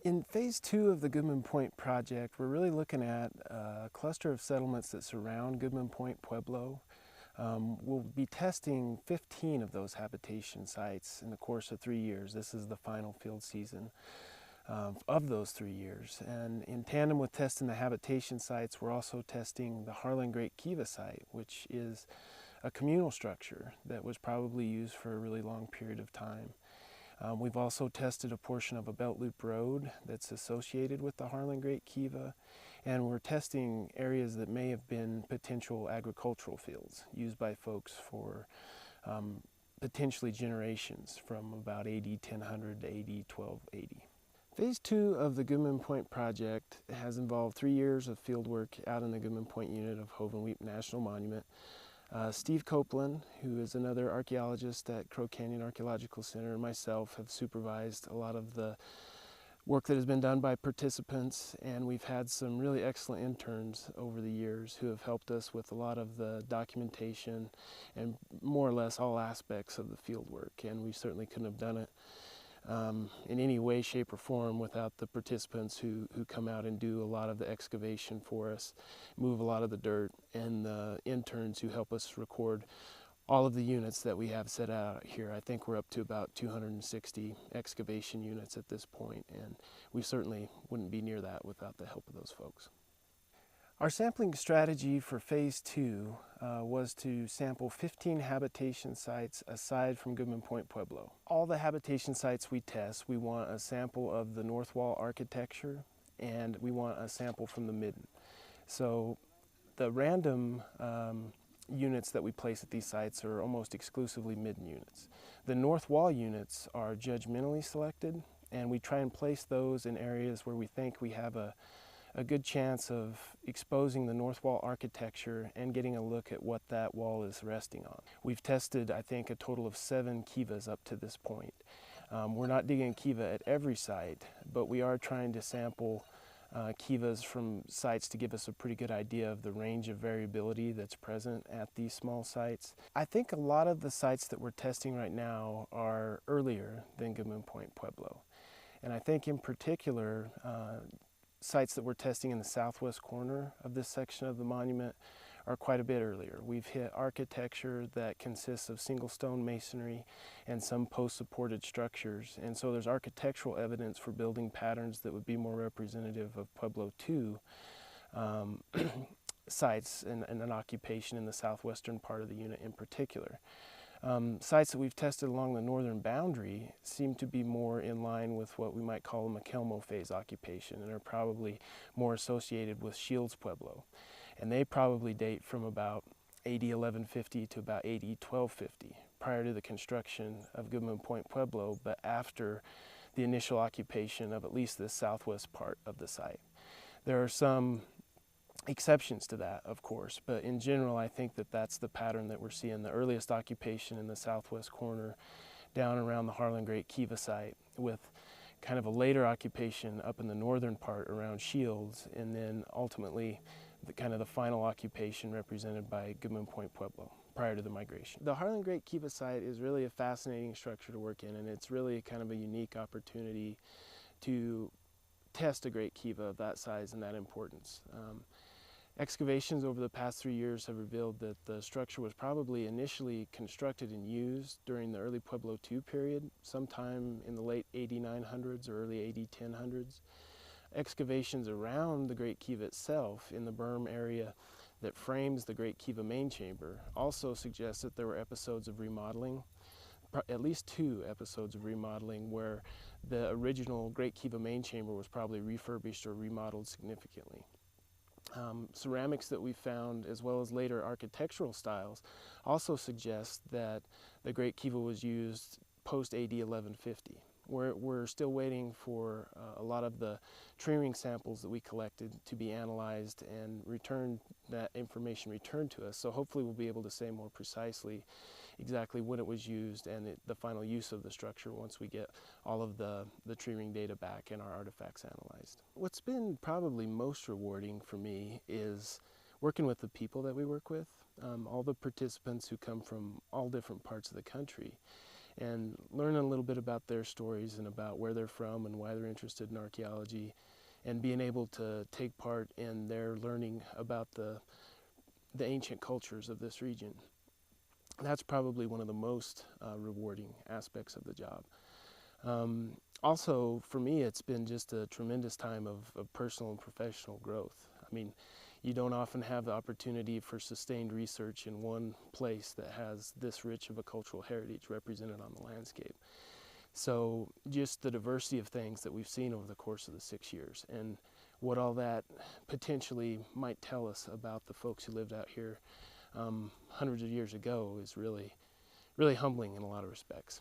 In phase 2 of the Goodman Point project, we're really looking at a cluster of settlements that surround Goodman Point Pueblo. We'll be testing 15 of those habitation sites in the course of 3 years. This is the final field season of those 3 years. And in tandem with testing the habitation sites, we're also testing the Harlan Great Kiva site, which is a communal structure that was probably used for a really long period of time. We've also tested a portion of a belt loop road that's associated with the Harlan Great Kiva, and we're testing areas that may have been potential agricultural fields used by folks for potentially generations from about AD 1000 to AD 1280. Phase 2 of the Goodman Point project has involved 3 years of field work out in the Goodman Point unit of Hovenweep National Monument. Steve Copeland, who is another archaeologist at Crow Canyon Archaeological Center, and myself have supervised a lot of the work that has been done by participants, and we've had some really excellent interns over the years who have helped us with a lot of the documentation and more or less all aspects of the field work, and we certainly couldn't have done it in any way, shape, or form without the participants who come out and do a lot of the excavation for us, move a lot of the dirt, and the interns who help us record all of the units that we have set out here. I think we're up to about 260 excavation units at this point, and we certainly wouldn't be near that without the help of those folks. Our sampling strategy for phase 2 was to sample 15 habitation sites aside from Goodman Point Pueblo. All the habitation sites we test, we want a sample of the north wall architecture, and we want a sample from the midden. So the random units that we place at these sites are almost exclusively midden units. The north wall units are judgmentally selected, and we try and place those in areas where we think we have a good chance of exposing the north wall architecture and getting a look at what that wall is resting on. We've tested, I think, a total of 7 kivas up to this point. We're not digging kiva at every site, but we are trying to sample kivas from sites to give us a pretty good idea of the range of variability that's present at these small sites. I think a lot of the sites that we're testing right now are earlier than Goodman Point Pueblo. And I think in particular, sites that we're testing in the southwest corner of this section of the monument are quite a bit earlier. We've hit architecture that consists of single stone masonry and some post-supported structures, and so there's architectural evidence for building patterns that would be more representative of Pueblo II sites and an occupation in the southwestern part of the unit in particular. Sites that we've tested along the northern boundary seem to be more in line with what we might call a McElmo phase occupation and are probably more associated with Shields Pueblo. And they probably date from about AD 1150 to about AD 1250, prior to the construction of Goodman Point Pueblo, but after the initial occupation of at least the southwest part of the site. There are some exceptions to that, of course, but in general I think that that's the pattern that we're seeing. The earliest occupation in the southwest corner down around the Harlan Great Kiva site, with kind of a later occupation up in the northern part around Shields, and then ultimately the final occupation represented by Goodman Point Pueblo prior to the migration. The Harlan Great Kiva site is really a fascinating structure to work in, and it's really kind of a unique opportunity to test a great kiva of that size and that importance. Excavations over the past 3 years have revealed that the structure was probably initially constructed and used during the early Pueblo II period, sometime in the late AD 900s or early AD 1000s. Excavations around the Great Kiva itself in the berm area that frames the Great Kiva main chamber also suggest that there were episodes of remodeling, at least 2 episodes of remodeling, where the original Great Kiva main chamber was probably refurbished or remodeled significantly. Ceramics that we found, as well as later architectural styles, also suggest that the Great Kiva was used post AD 1150. We're still waiting for a lot of the tree ring samples that we collected to be analyzed and that information returned to us. So hopefully we'll be able to say more precisely exactly when it was used and the final use of the structure once we get all of the tree ring data back and our artifacts analyzed. What's been probably most rewarding for me is working with the people that we work with, all the participants who come from all different parts of the country. and learning a little bit about their stories and about where they're from and why they're interested in archaeology, and being able to take part in their learning about the ancient cultures of this region. That's probably one of the most rewarding aspects of the job. Also, for me, it's been just a tremendous time of personal and professional growth. I mean, you don't often have the opportunity for sustained research in one place that has this rich of a cultural heritage represented on the landscape. So just the diversity of things that we've seen over the course of the 6 years, and what all that potentially might tell us about the folks who lived out here hundreds of years ago, is really, really humbling in a lot of respects.